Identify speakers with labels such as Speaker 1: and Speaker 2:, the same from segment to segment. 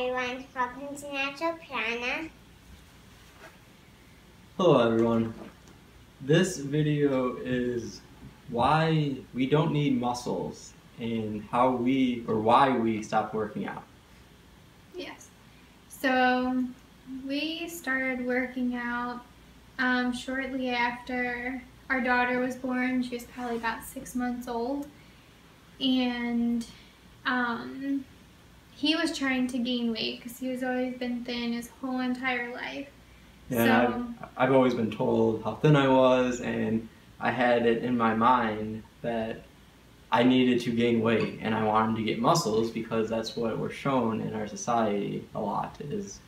Speaker 1: everyone, welcome to Natural Prana.
Speaker 2: Hello everyone. This video is why we don't need muscles and why we stopped working out.
Speaker 3: Yes. So we started working out shortly after our daughter was born. She was probably about 6 months old, and he was trying to gain weight because he has always been thin his whole entire life.
Speaker 2: Yeah,
Speaker 3: so
Speaker 2: I've always been told how thin I was, and I had it in my mind that I needed to gain weight and I wanted to get muscles because that's what we're shown in our society a lot, is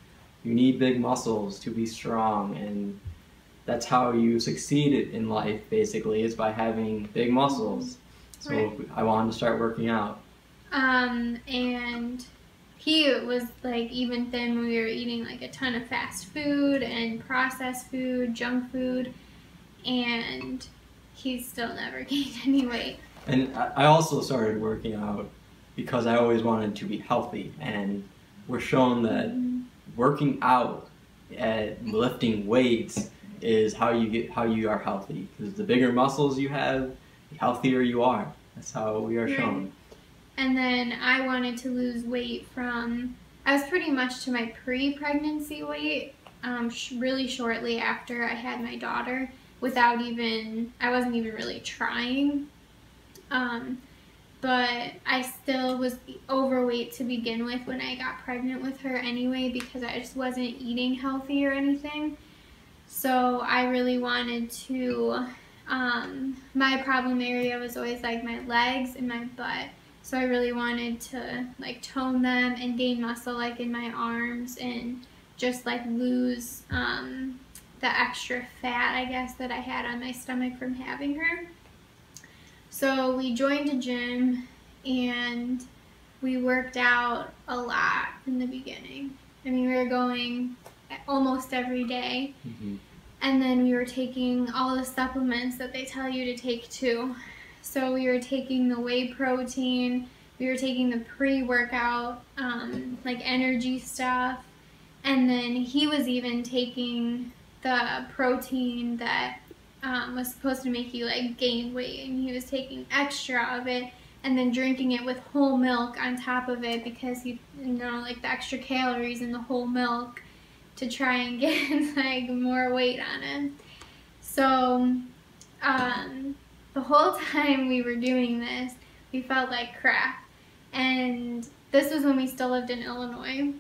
Speaker 2: you need big muscles to be strong, and that's how you succeed in life basically, is by having big muscles. So
Speaker 3: right.
Speaker 2: I wanted to start working out.
Speaker 3: And he was like even thin when we were eating like a ton of fast food and processed food, junk food, and he still never gained any weight.
Speaker 2: And I also started working out because I always wanted to be healthy, and we're shown that working out and lifting weights is how you are healthy, because the bigger muscles you have, the healthier you are. That's how we are shown.
Speaker 3: And then I wanted to lose weight I was pretty much to my pre-pregnancy weight really shortly after I had my daughter, I wasn't even really trying. But I still was overweight to begin with when I got pregnant with her anyway, because I just wasn't eating healthy or anything. So I really wanted to, my problem area was always like my legs and my butt. So I really wanted to like tone them and gain muscle like in my arms, and just like lose the extra fat, I guess, that I had on my stomach from having her. So we joined a gym and we worked out a lot in the beginning. I mean, we were going almost every day. And then we were taking all the supplements that they tell you to take too. So we were taking the whey protein, we were taking the pre-workout, like energy stuff, and then he was even taking the protein that was supposed to make you like gain weight, and he was taking extra of it and then drinking it with whole milk on top of it, because he, like the extra calories in the whole milk to try and get like more weight on him. So the whole time we were doing this, we felt like crap. And this was when we still lived in Illinois.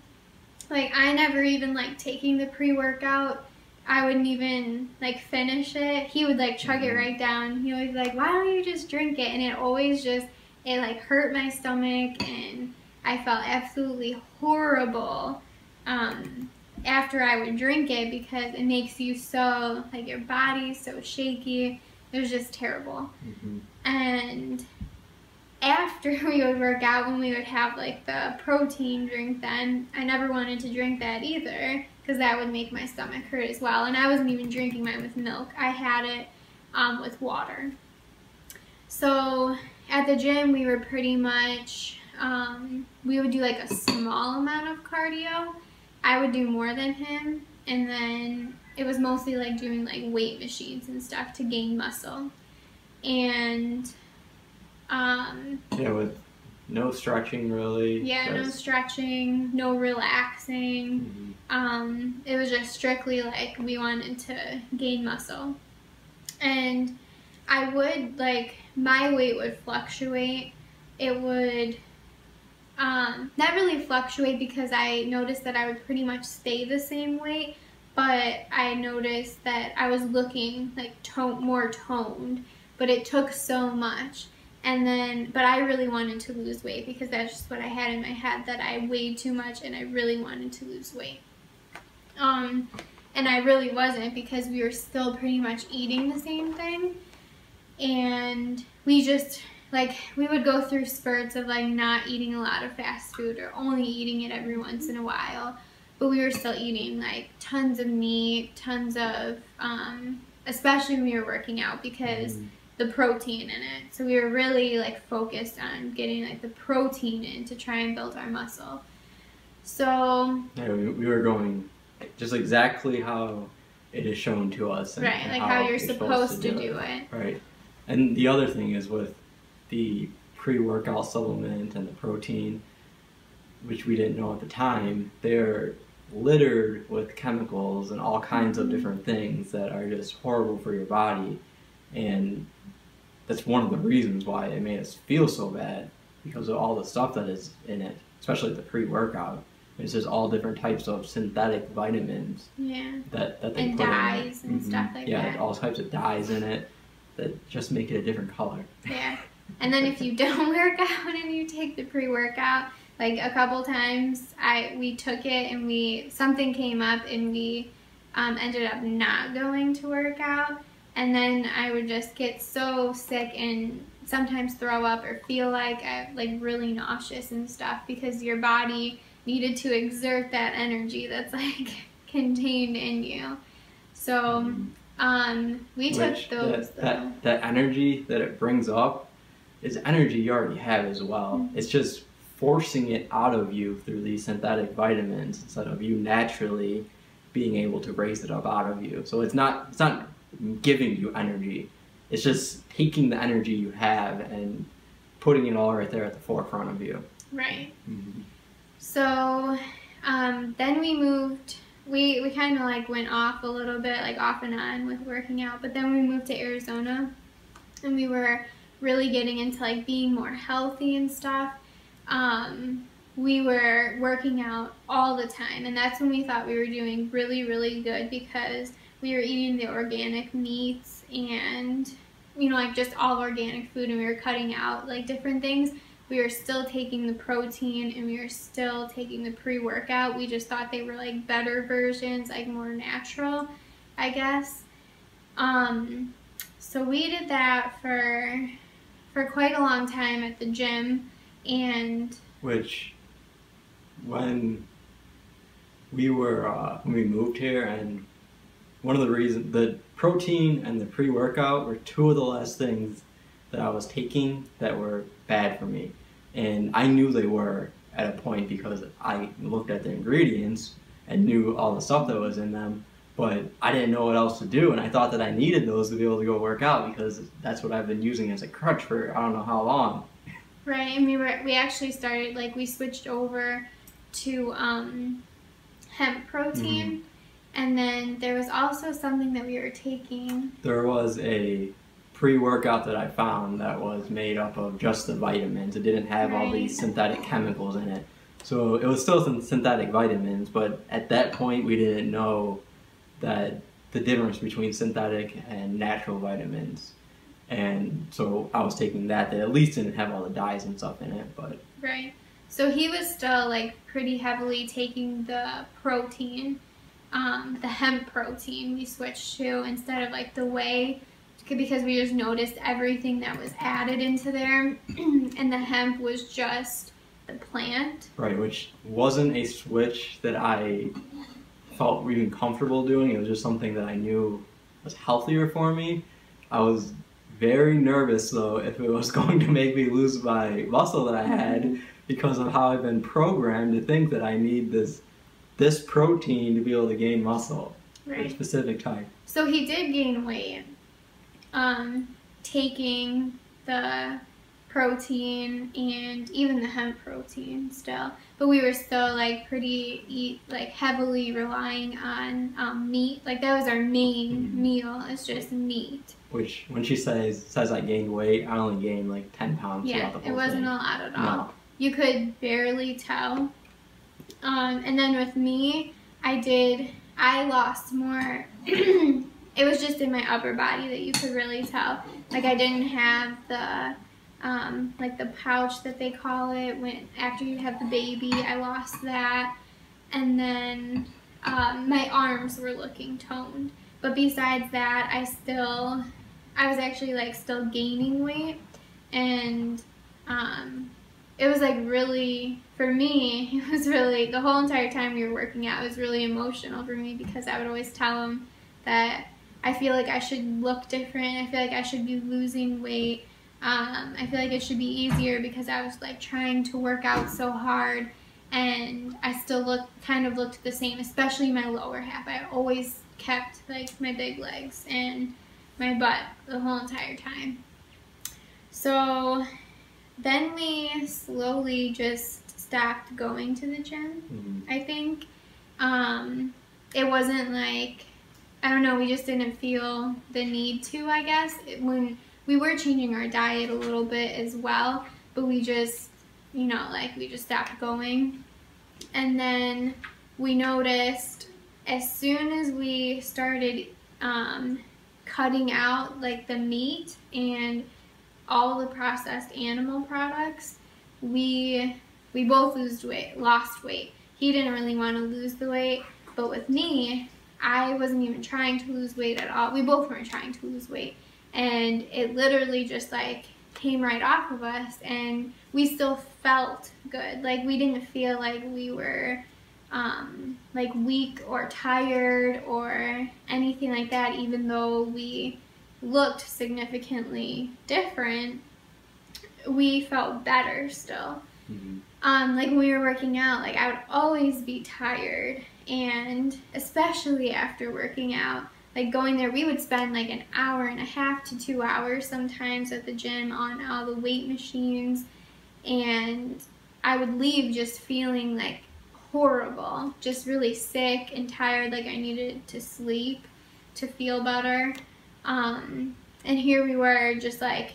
Speaker 3: Like, I never even liked taking the pre-workout. I wouldn't even like finish it. He would like chug it right down. He would be like, why don't you just drink it? And it always just, it like hurt my stomach, and I felt absolutely horrible after I would drink it, because it makes you so, like, your body's so shaky. It was just terrible. And after we would work out, when we would have like the protein drink, then I never wanted to drink that either, because that would make my stomach hurt as well. And I wasn't even drinking mine with milk. I had it with water. So at the gym, we were pretty much, we would do like a small amount of cardio. I would do more than him, and then it was mostly like doing like weight machines and stuff to gain muscle. And
Speaker 2: yeah, with no stretching really.
Speaker 3: Yeah, no stretching, no relaxing. It was just strictly like we wanted to gain muscle. And I would, like, my weight would fluctuate. It would not really fluctuate, because I noticed that I would pretty much stay the same weight, but I noticed that I was looking like more toned, but it took so much. And then, but I really wanted to lose weight, because that's just what I had in my head, that I weighed too much and I really wanted to lose weight. And I really wasn't, because we were still pretty much eating the same thing. And we just, like, we would go through spurts of like not eating a lot of fast food, or only eating it every once in a while. But we were still eating like tons of meat, tons of, especially when we were working out, because the protein in it. So we were really like focused on getting like the protein in to try and build our muscle. So
Speaker 2: Yeah, we were going just exactly how it is shown to us. And,
Speaker 3: right,
Speaker 2: and
Speaker 3: like how you're supposed to
Speaker 2: do
Speaker 3: do it.
Speaker 2: Right. And the other thing is with the pre-workout supplement and the protein, which we didn't know at the time, they're littered with chemicals and all kinds of different things that are just horrible for your body. And that's one of the reasons why it made us feel so bad, because of all the stuff that is in it, especially the pre-workout. It's just all different types of synthetic vitamins that they
Speaker 3: and
Speaker 2: put
Speaker 3: dyes
Speaker 2: in it.
Speaker 3: and stuff like that.
Speaker 2: Yeah, all types of dyes in it that just make it a different color.
Speaker 3: Yeah. And then if you don't work out and you take the pre-workout, like a couple times we took it and something came up and we ended up not going to work out, and then I would just get so sick and sometimes throw up or feel like really nauseous and stuff, because your body needed to exert that energy that's like contained in you. So we took those.
Speaker 2: That energy that it brings up is energy you already have as well. Mm-hmm. It's just forcing it out of you through these synthetic vitamins instead of you naturally being able to raise it up out of you. So it's not giving you energy. It's just taking the energy you have and putting it all right there at the forefront of you.
Speaker 3: Right.
Speaker 2: Mm-hmm.
Speaker 3: So then we moved. We kind of like went off a little bit, like off and on with working out, but then we moved to Arizona and we were really getting into like being more healthy and stuff. We were working out all the time, and that's when we thought we were doing really, really good, because we were eating the organic meats and, like just all organic food, and we were cutting out like different things. We were still taking the protein and we were still taking the pre-workout. We just thought they were like better versions, like more natural, I guess. So we did that for quite a long time at the gym, and
Speaker 2: which when we moved here, and one of the reasons, the protein and the pre-workout were two of the last things that I was taking that were bad for me. And I knew they were at a point because I looked at the ingredients and knew all the stuff that was in them, but I didn't know what else to do, and I thought that I needed those to be able to go work out, because that's what I've been using as a crutch for I don't know how long.
Speaker 3: Right, and we actually started, like, we switched over to hemp protein, mm-hmm. And then there was also something that we were taking. There
Speaker 2: was a pre-workout that I found that was made up of just the vitamins. It didn't have all these synthetic chemicals in it. So it was still some synthetic vitamins, but at that point we didn't know that the difference between synthetic and natural vitamins. And so I was taking that at least didn't have all the dyes and stuff in it, but...
Speaker 3: Right. So he was still like pretty heavily taking the protein, the hemp protein we switched to instead of like the whey, because we just noticed everything that was added into there, and the hemp was just the plant.
Speaker 2: Right, which wasn't a switch that I felt even comfortable doing. It was just something that I knew was healthier for me. I was very nervous though if it was going to make me lose my muscle that I had, because of how I've been programmed to think that I need this protein to be able to gain muscle.
Speaker 3: Right.
Speaker 2: A specific type.
Speaker 3: So he did gain weight, taking the protein and even the hemp protein still, but we were still like heavily relying on meat. Like that was our main meal. It's just meat. Which
Speaker 2: when she says I gained weight, I only gained like 10 pounds.
Speaker 3: Yeah,
Speaker 2: throughout the whole
Speaker 3: it wasn't
Speaker 2: thing.
Speaker 3: a lot at all.
Speaker 2: No.
Speaker 3: You could barely tell. And then with me, I lost more. It was just in my upper body that you could really tell. Like I didn't have the like the pouch that they call it after you have the baby. I lost that, and then my arms were looking toned. But besides that, I was actually like still gaining weight, and it was like really, for me, it was really, the whole entire time we were working out, it was really emotional for me, because I would always tell him that I feel like I should look different. I feel like I should be losing weight. I feel like it should be easier, because I was like trying to work out so hard, and I still kind of looked the same, especially my lower half. I always kept like my big legs and my butt the whole entire time. So then we slowly just stopped going to the gym, I think. It wasn't like, I don't know, we just didn't feel the need to, I guess. When we were changing our diet a little bit as well, but we just, you know, like we just stopped going. And then we noticed as soon as we started cutting out like the meat and all the processed animal products, we both lost weight. He didn't really want to lose the weight, but with me, I wasn't even trying to lose weight at all. We both weren't trying to lose weight, and it literally just like came right off of us, and we still felt good. Like we didn't feel like we were like weak or tired or anything like that, even though we looked significantly different. We felt better still. Like when we were working out, like I would always be tired, and especially after working out, like going there, we would spend like an hour and a half to 2 hours sometimes at the gym on all the weight machines, and I would leave just feeling like horrible, just really sick and tired, like I needed to sleep to feel better. And here we were just like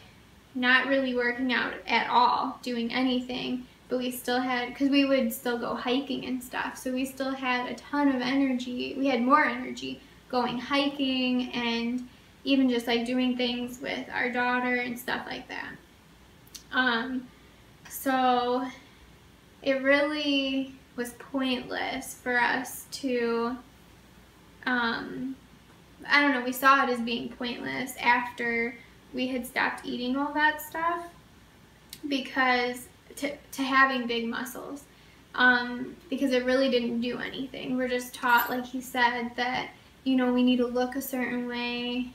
Speaker 3: not really working out at all, doing anything, but we still had, because we would still go hiking and stuff, so we still had a ton of energy. We had more energy going hiking and even just like doing things with our daughter and stuff like that. So it really was pointless for us to, I don't know, we saw it as being pointless after we had stopped eating all that stuff, because to having big muscles, because it really didn't do anything. We're just taught, like he said, that, you know, we need to look a certain way,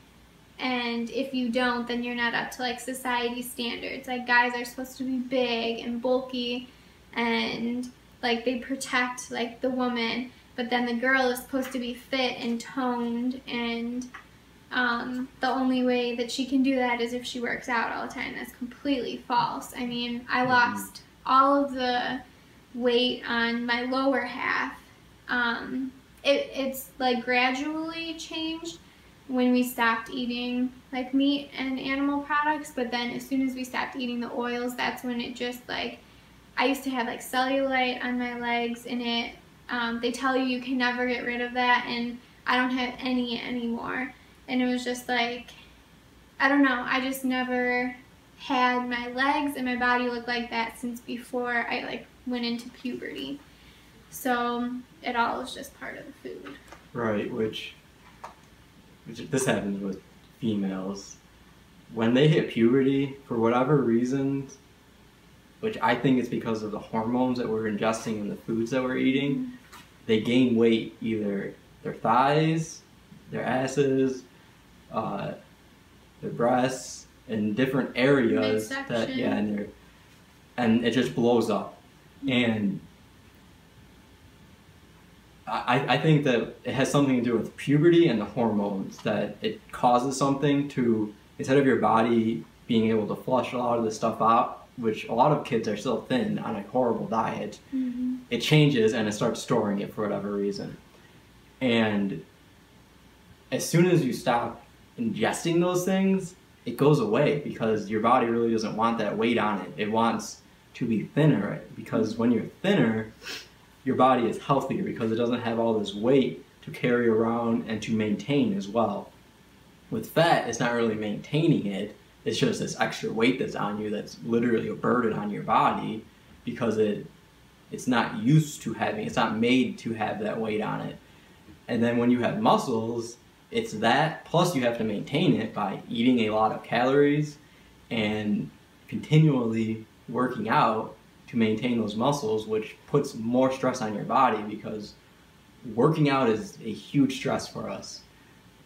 Speaker 3: and if you don't, then you're not up to like society standards. Like guys are supposed to be big and bulky, and like they protect like the woman, but then the girl is supposed to be fit and toned, and the only way that she can do that is if she works out all the time. That's completely false. I mean, I lost all of the weight on my lower half. It's like gradually changed when we stopped eating like meat and animal products, but then as soon as we stopped eating the oils, that's when it just like, I used to have like cellulite on my legs, and they tell you can never get rid of that, and I don't have any anymore. And it was just like, I don't know, I just never had my legs and my body look like that since before I like went into puberty. So it all was just part of the food.
Speaker 2: Right, which this happens with females. When they hit puberty, for whatever reasons, which I think it's because of the hormones that we're ingesting in the foods that we're eating, they gain weight, either their thighs, their asses, their breasts, and different areas that, yeah, and it just blows up. And I think that it has something to do with puberty and the hormones, that it causes something to, instead of your body being able to flush a lot of this stuff out, which a lot of kids are still thin on a horrible diet, it changes and it starts storing it for whatever reason. And as soon as you stop ingesting those things, it goes away, because your body really doesn't want that weight on it. It wants to be thinner, because when you're thinner, your body is healthier, because it doesn't have all this weight to carry around and to maintain as well. With fat, it's not really maintaining it, it's just this extra weight that's on you that's literally a burden on your body, because it's not used to having, it's not made to have that weight on it. And then when you have muscles, it's that, plus you have to maintain it by eating a lot of calories and continually working out to maintain those muscles, which puts more stress on your body, because working out is a huge stress for us.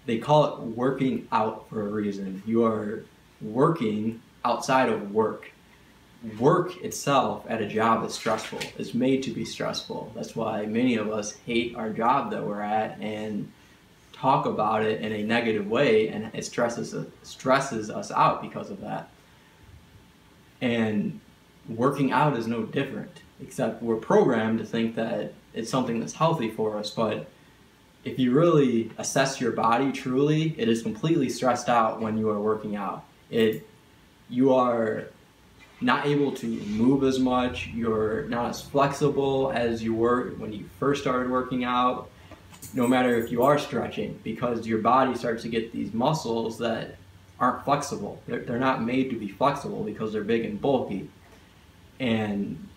Speaker 2: They call it working out for a reason. You are working outside of work. work itself at a job is stressful. It's made to be stressful. That's why many of us hate our job that we're at and talk about it in a negative way, and it stresses us out because of that. And working out is no different, except we're programmed to think that it's something that's healthy for us. But if you really assess your body truly, it is completely stressed out when you are working out. You are not able to move as much. You're not as flexible as you were when you first started working out, no matter if you are stretching, because your body starts to get these muscles that aren't flexible. They're not made to be flexible because they're big and bulky. And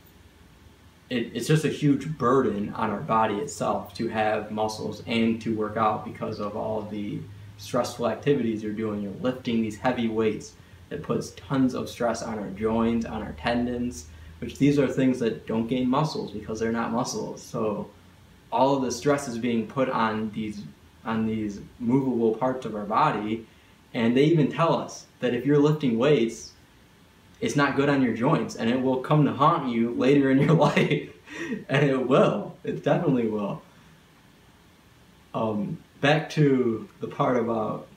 Speaker 2: it's just a huge burden on our body itself to have muscles and to work out because of all the stressful activities you're doing. You're lifting these heavy weights that puts tons of stress on our joints, on our tendons, which these are things that don't gain muscles because they're not muscles. So all of the stress is being put on these movable parts of our body. And they even tell us that if you're lifting weights, it's not good on your joints, and it will come to haunt you later in your life. And it will. It definitely will. Back to the part about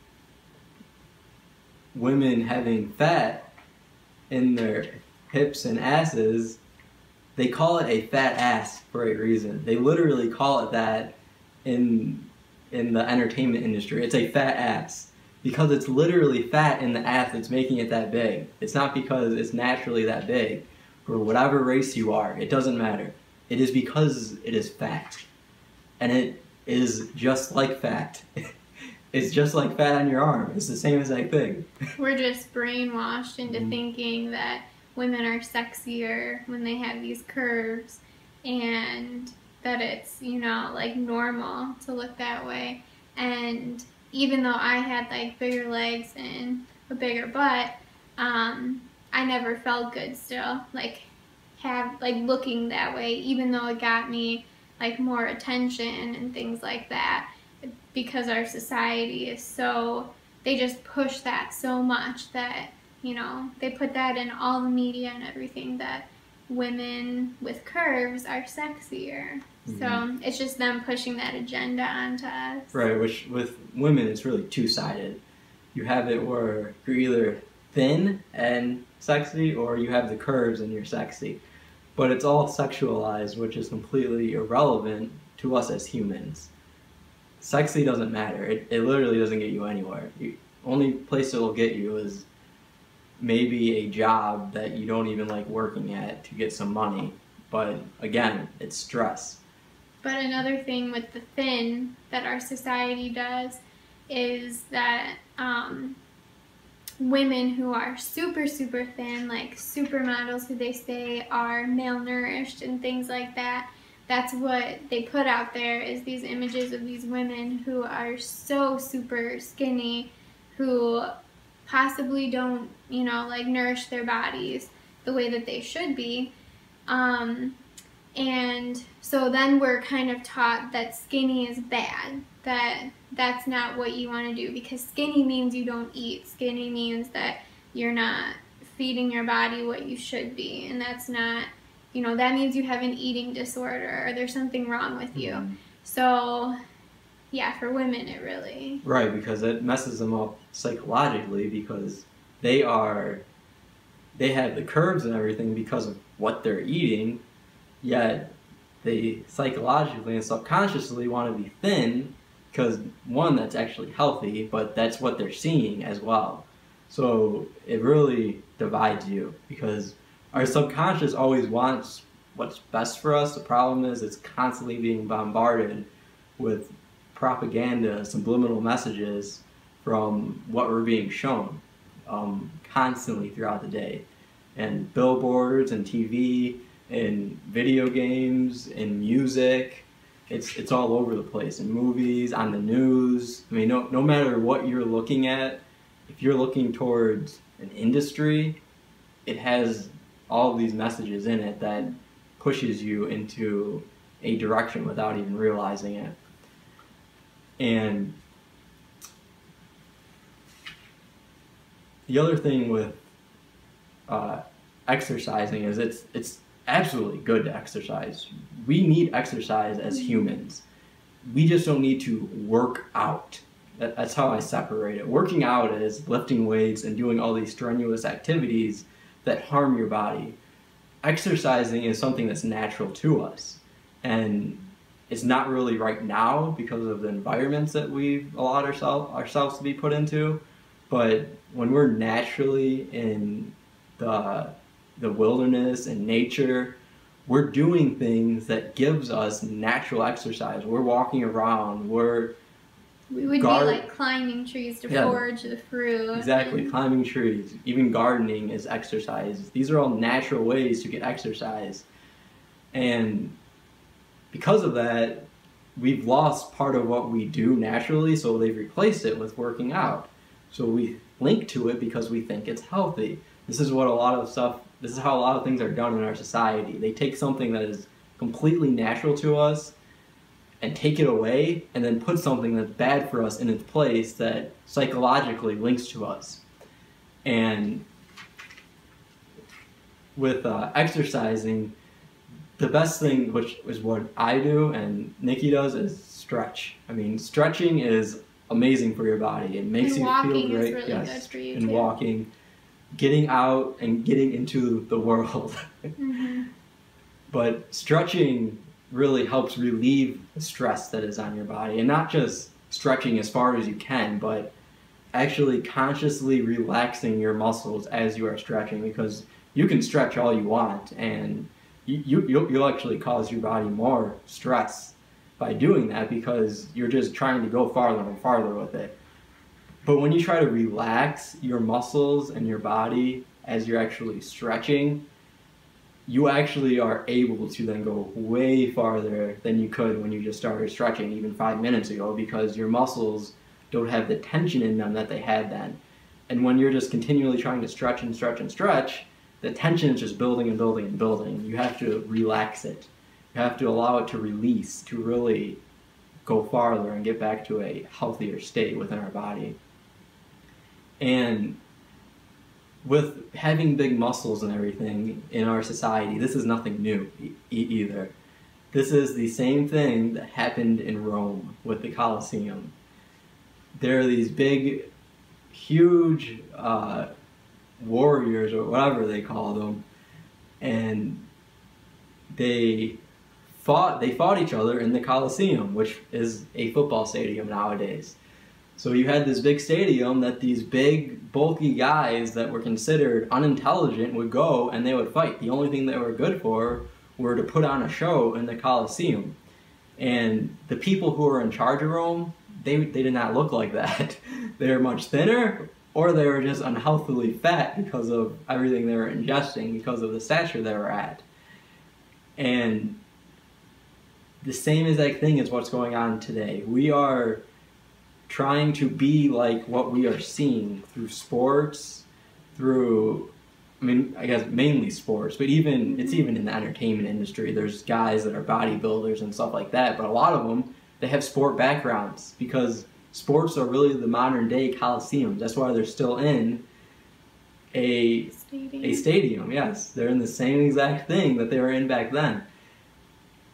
Speaker 2: women having fat in their hips and asses. They call it a fat ass for a reason. They literally call it that in the entertainment industry. It's a fat ass. Because it's literally fat in the ass that's making it that big. It's not because it's naturally that big. For whatever race you are, it doesn't matter. It is because it is fat. And it is just like fat. It's just like fat on your arm. It's the same exact thing.
Speaker 3: We're just brainwashed into thinking that women are sexier when they have these curves, and that it's, you know, like normal to look that way. And even though I had like bigger legs and a bigger butt, I never felt good still, like looking that way, even though it got me like more attention and things like that, because our society is so, they just push that so much that, you know, they put that in all the media and everything, that women with curves are sexier. So it's just them pushing that agenda onto us. Right,
Speaker 2: which with women it's really two-sided. You have it where you're either thin and sexy, or you have the curves and you're sexy. But it's all sexualized, which is completely irrelevant to us as humans. Sexy doesn't matter. It literally doesn't get you anywhere. The only place it will get you is maybe a job that you don't even like working at to get some money. But again, it's stress.
Speaker 3: But another thing with the thin that our society does is that women who are super, super thin, like supermodels who they say are malnourished and things like that, that's what they put out there, is these images of these women who are so super skinny, who possibly don't, you know, like nourish their bodies the way that they should be. And so then we're kind of taught that skinny is bad, that that's not what you want to do, because skinny means you don't eat. Skinny means that you're not feeding your body what you should be, and that's not, you know, that means you have an eating disorder or there's something wrong with you. So yeah, for women it really...
Speaker 2: Right, because it messes them up psychologically, because they have the curves and everything because of what they're eating, yet they psychologically and subconsciously want to be thin because, one, that's actually healthy, but that's what they're seeing as well. So it really divides you, because our subconscious always wants what's best for us. The problem is it's constantly being bombarded with propaganda, subliminal messages from what we're being shown constantly throughout the day. And billboards and TV and video games and music, it's all over the place. In movies, on the news. I mean, no matter what you're looking at, if you're looking towards an industry, it has all these messages in it that pushes you into a direction without even realizing it. And the other thing with exercising is it's absolutely good to exercise. We need exercise as humans. We just don't need to work out. That's how I separate it. Working out is lifting weights and doing all these strenuous activities that harm your body. Exercising is something that's natural to us. And it's not really right now because of the environments that we've allowed ourselves to be put into. But when we're naturally in the wilderness and nature, we're doing things that gives us natural exercise. We're walking around,
Speaker 3: we would be like climbing trees to forage the fruit.
Speaker 2: Exactly, climbing trees. Even gardening is exercise. These are all natural ways to get exercise. And because of that, we've lost part of what we do naturally, so they've replaced it with working out. So we link to it because we think it's healthy. This is how a lot of things are done in our society. They take something that is completely natural to us and take it away, and then put something that's bad for us in its place that psychologically links to us. And with exercising, the best thing, which is what I do and Nicki does, is stretch. I mean, stretching is amazing for your body. It makes you feel great.
Speaker 3: Walking is really good for you too.
Speaker 2: Walking, getting out and getting into the world. But stretching really helps relieve the stress that is on your body, and not just stretching as far as you can, but actually consciously relaxing your muscles as you are stretching, because you can stretch all you want and you'll actually cause your body more stress by doing that, because you're just trying to go farther and farther with it. But when you try to relax your muscles and your body as you're actually stretching, you actually are able to then go way farther than you could when you just started stretching even 5 minutes ago, because your muscles don't have the tension in them that they had then. And when you're just continually trying to stretch and stretch and stretch, the tension is just building and building and building. You have to relax it. You have to allow it to release, to really go farther and get back to a healthier state within our body. And with having big muscles and everything in our society, this is nothing new either. This is the same thing that happened in Rome with the Colosseum. There are these big, huge warriors, or whatever they call them, and they fought each other in the Colosseum, which is a football stadium nowadays. So you had this big stadium that these big, bulky guys that were considered unintelligent would go and they would fight. The only thing they were good for were to put on a show in the Colosseum. And the people who were in charge of Rome, they did not look like that. They were much thinner, or they were just unhealthily fat because of everything they were ingesting, because of the stature they were at. And the same exact thing is what's going on today. We are trying to be like what we are seeing through sports, through, I mean, I guess mainly sports, but it's even in the entertainment industry. There's guys that are bodybuilders and stuff like that, but a lot of them, they have sport backgrounds, because sports are really the modern day Coliseums. That's why they're still in a stadium. Yes, they're in the same exact thing that they were in back then.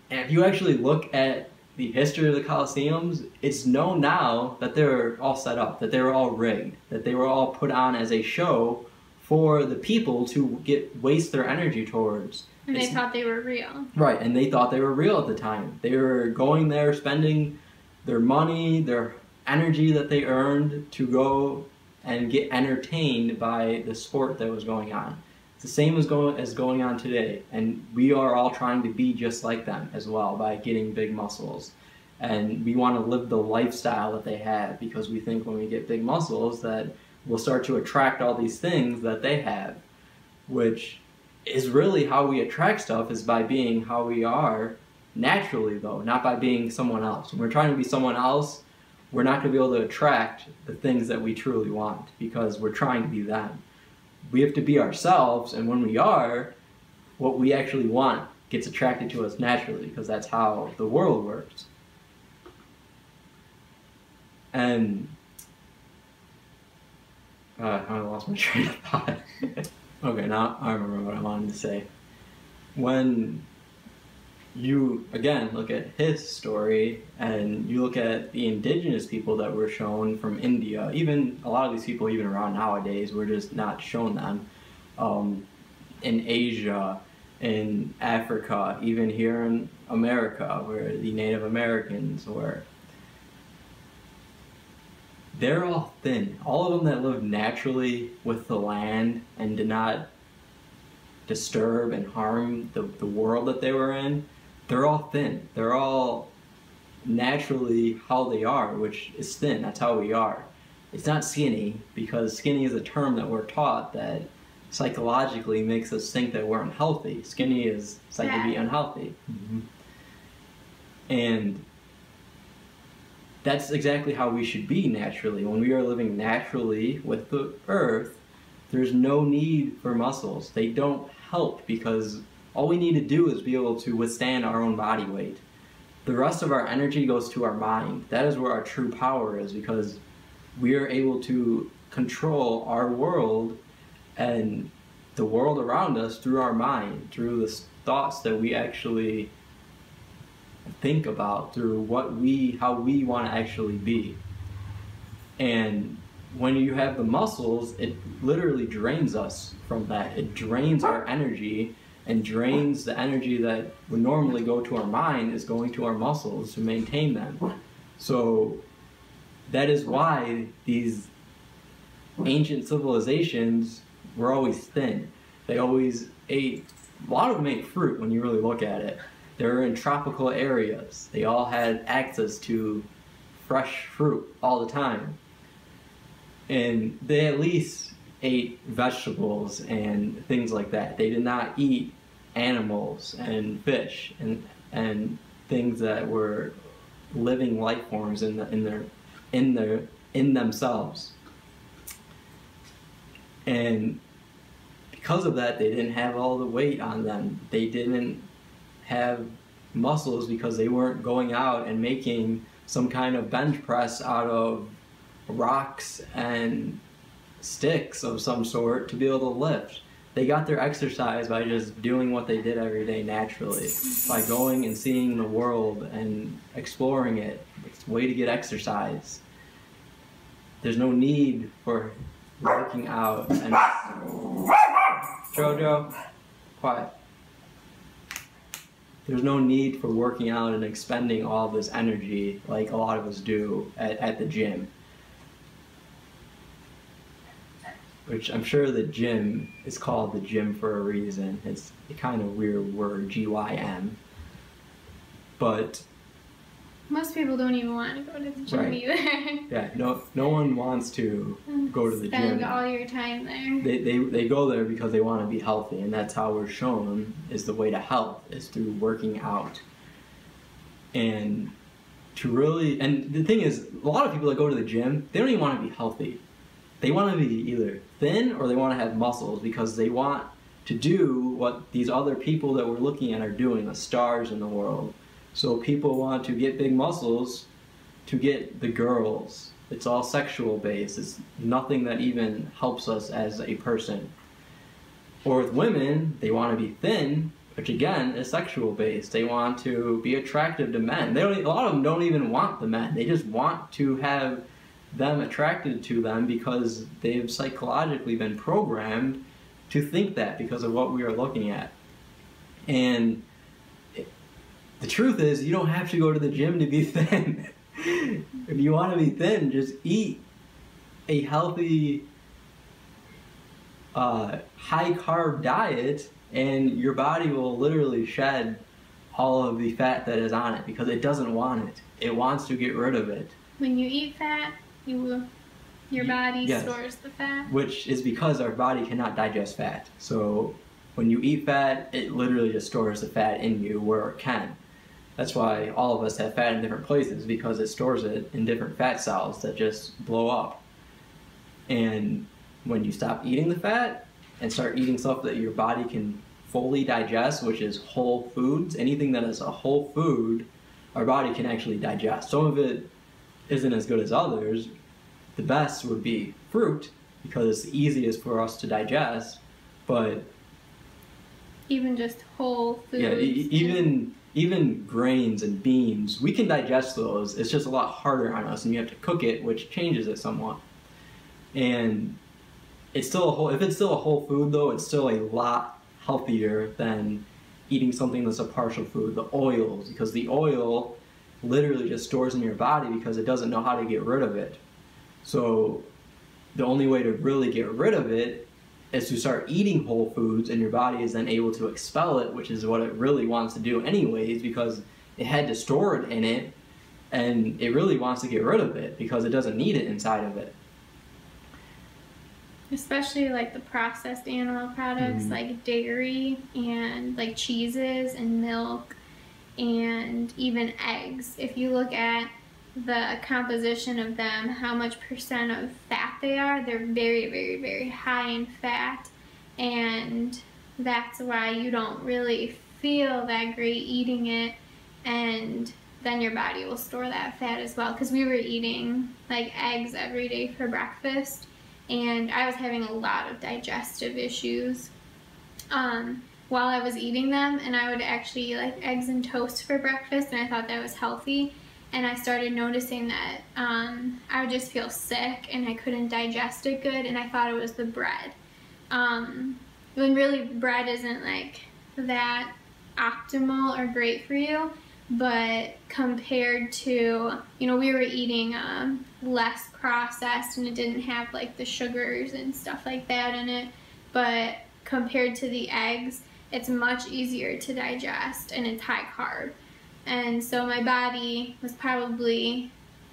Speaker 2: And if you actually look at the history of the Colosseums, it's known now that they were all set up, that they were all rigged, that they were all put on as a show for the people to waste their energy towards.
Speaker 3: And they thought they were real.
Speaker 2: Right, and they thought they were real at the time. They were going there, spending their money, their energy that they earned to go and get entertained by the sport that was going on. It's the same as going on today, and we are all trying to be just like them as well by getting big muscles. And we want to live the lifestyle that they have, because we think when we get big muscles that we'll start to attract all these things that they have, which is really how we attract stuff, is by being how we are naturally, though, not by being someone else. When we're trying to be someone else, we're not going to be able to attract the things that we truly want, because we're trying to be them. We have to be ourselves, and when we are, what we actually want gets attracted to us naturally, because that's how the world works. And I lost my train of thought. Okay, now I remember what I wanted to say. When you, again, look at his story and you look at the indigenous people that were shown from India, even a lot of these people, even around nowadays, we're just not shown them. In Asia, in Africa, even here in America, where the Native Americans were. They're all thin. All of them that lived naturally with the land and did not disturb and harm the world that they were in, they're all thin. They're all naturally how they are, which is thin. That's how we are. It's not skinny, because skinny is a term that we're taught that psychologically makes us think that we're unhealthy. Skinny is said to be unhealthy. Mm-hmm. And that's exactly how we should be naturally. When we are living naturally with the earth, there's no need for muscles. They don't help, because all we need to do is be able to withstand our own body weight. The rest of our energy goes to our mind. That is where our true power is, because we are able to control our world and the world around us through our mind, through the thoughts that we actually think about, through how we want to actually be. And when you have the muscles, it literally drains us from that. It drains our energy, and drains the energy that would normally go to our mind is going to our muscles to maintain them. So that is why these ancient civilizations were always thin. They always ate, a lot of them ate fruit when you really look at it. They were in tropical areas. They all had access to fresh fruit all the time. And they at least ate vegetables and things like that. They did not eat animals and fish and things that were living life forms in themselves. And because of that, they didn't have all the weight on them. They didn't have muscles because they weren't going out and making some kind of bench press out of rocks and sticks of some sort to be able to lift. They got their exercise by just doing what they did every day naturally, by going and seeing the world and exploring it. It's a way to get exercise. There's no need for working out and Jojo, quiet. There's no need for working out and expending all this energy like a lot of us do at the gym. Which I'm sure the gym is called the gym for a reason. It's a kind of weird word, G-Y-M. But
Speaker 3: most people don't even want to go to the gym either.
Speaker 2: Yeah, no one wants to go to the gym.
Speaker 3: Spend all your time there.
Speaker 2: They go there because they want to be healthy, and that's how we're shown is the way to health, is through working out. And the thing is, a lot of people that go to the gym, they don't even want to be healthy. They want to be either thin or they want to have muscles, because they want to do what these other people that we're looking at are doing, the stars in the world. So people want to get big muscles to get the girls. It's all sexual based. It's nothing that even helps us as a person. Or with women, they want to be thin, which again is sexual based. They want to be attractive to men. A lot of them don't even want the men. They just want to have them attracted to them because they've psychologically been programmed to think that because of what we are looking at. And the truth is, you don't have to go to the gym to be thin. If you want to be thin, just eat a healthy, high-carb diet, and your body will literally shed all of the fat that is on it because it doesn't want it. It wants to get rid of it.
Speaker 3: When you eat fat, your body stores the fat.
Speaker 2: Which is because our body cannot digest fat. So when you eat fat, it literally just stores the fat in you where it can. That's why all of us have fat in different places, because it stores it in different fat cells that just blow up. And when you stop eating the fat and start eating stuff that your body can fully digest, which is whole foods, anything that is a whole food, our body can actually digest. Some of it isn't as good as others. The best would be fruit, because it's the easiest for us to digest, But
Speaker 3: even just whole foods.
Speaker 2: yeah, even grains and beans, we can digest those. It's just a lot harder on us, and you have to cook it, which changes it somewhat. And it's still if it's still a whole food though, it's still a lot healthier than eating something that's a partial food, the oils, because the oil literally just stores in your body because it doesn't know how to get rid of it. So the only way to really get rid of it is to start eating whole foods, and your body is then able to expel it, which is what it really wants to do anyways, because it had to store it in it, and it really wants to get rid of it because it doesn't need it inside of it.
Speaker 3: Especially like the processed animal products, like dairy and like cheeses and milk and even eggs. If you look at the composition of them, how much percent of fat they are, they're very, very, very high in fat, and that's why you don't really feel that great eating it, and then your body will store that fat as well. Because we were eating like eggs every day for breakfast, and I was having a lot of digestive issues while I was eating them, and I would actually eat like eggs and toast for breakfast, and I thought that was healthy. And I started noticing that I would just feel sick and I couldn't digest it good, and I thought it was the bread. When really bread isn't like that optimal or great for you, but compared to, you know, we were eating less processed and it didn't have like the sugars and stuff like that in it, but compared to the eggs, it's much easier to digest and it's high carb. And so my body was probably,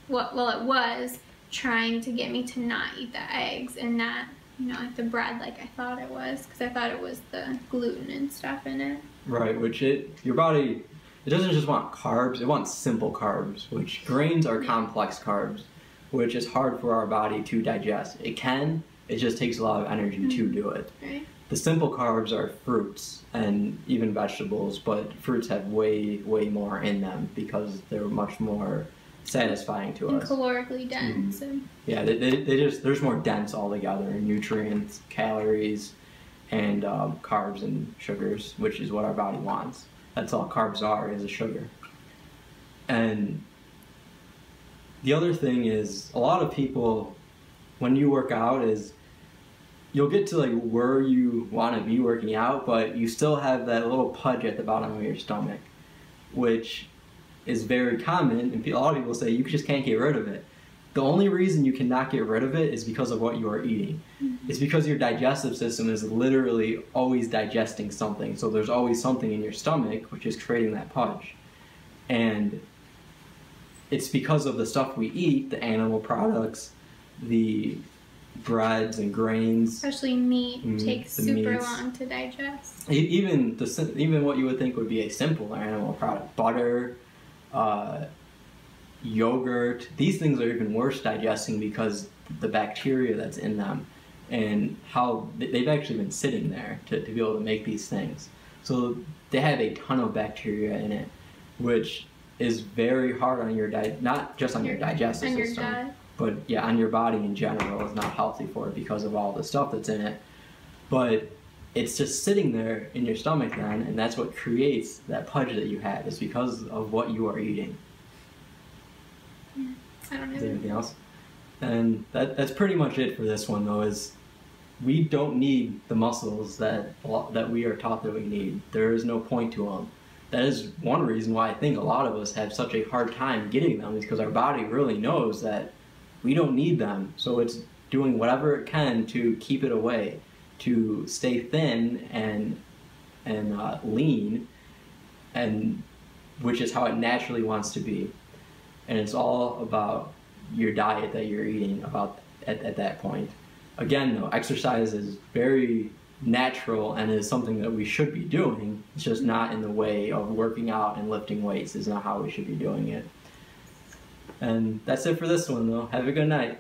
Speaker 3: it was trying to get me to not eat the eggs and not, you know, like the bread like I thought it was, because I thought it was the gluten and stuff in it. Right,
Speaker 2: which your body, it doesn't just want carbs, it wants simple carbs, which grains are complex carbs, which is hard for our body to digest. It can, it just takes a lot of energy to do it.
Speaker 3: Right.
Speaker 2: The simple carbs are fruits and even vegetables, but fruits have way, way more in them because they're much more satisfying to us.
Speaker 3: Calorically dense.
Speaker 2: Yeah, they're just more dense altogether in nutrients, calories, and carbs and sugars, which is what our body wants. That's all carbs are, is a sugar. And the other thing is, a lot of people, when you work out, is you'll get to like where you want to be working out, but you still have that little pudge at the bottom of your stomach, which is very common, and a lot of people say you just can't get rid of it. The only reason you cannot get rid of it is because of what you are eating. It's because your digestive system is literally always digesting something, so there's always something in your stomach which is creating that pudge. And it's because of the stuff we eat, the animal products, the breads and grains, especially meat, takes super long to digest. Even what you would think would be a simple animal product, butter, yogurt, these things are even worse digesting because the bacteria that's in them and how they've actually been sitting there to be able to make these things. So they have a ton of bacteria in it, which is very hard on your not just on your digestive system, but yeah, on your body in general. Is not healthy for it because of all the stuff that's in it. But it's just sitting there in your stomach then, and that's what creates that pudge that you had. Is because of what you are eating.
Speaker 3: I don't know.
Speaker 2: Is there anything else? And that's pretty much it for this one, though. Is we don't need the muscles that we are taught that we need. There is no point to them. That is one reason why I think a lot of us have such a hard time getting them, is because our body really knows that we don't need them. So it's doing whatever it can to keep it away, to stay thin and lean, and which is how it naturally wants to be. And it's all about your diet that you're eating at that point. Again, though, exercise is very natural and is something that we should be doing. It's just not in the way of working out and lifting weights is not how we should be doing it. And that's it for this one, though. Have a good night.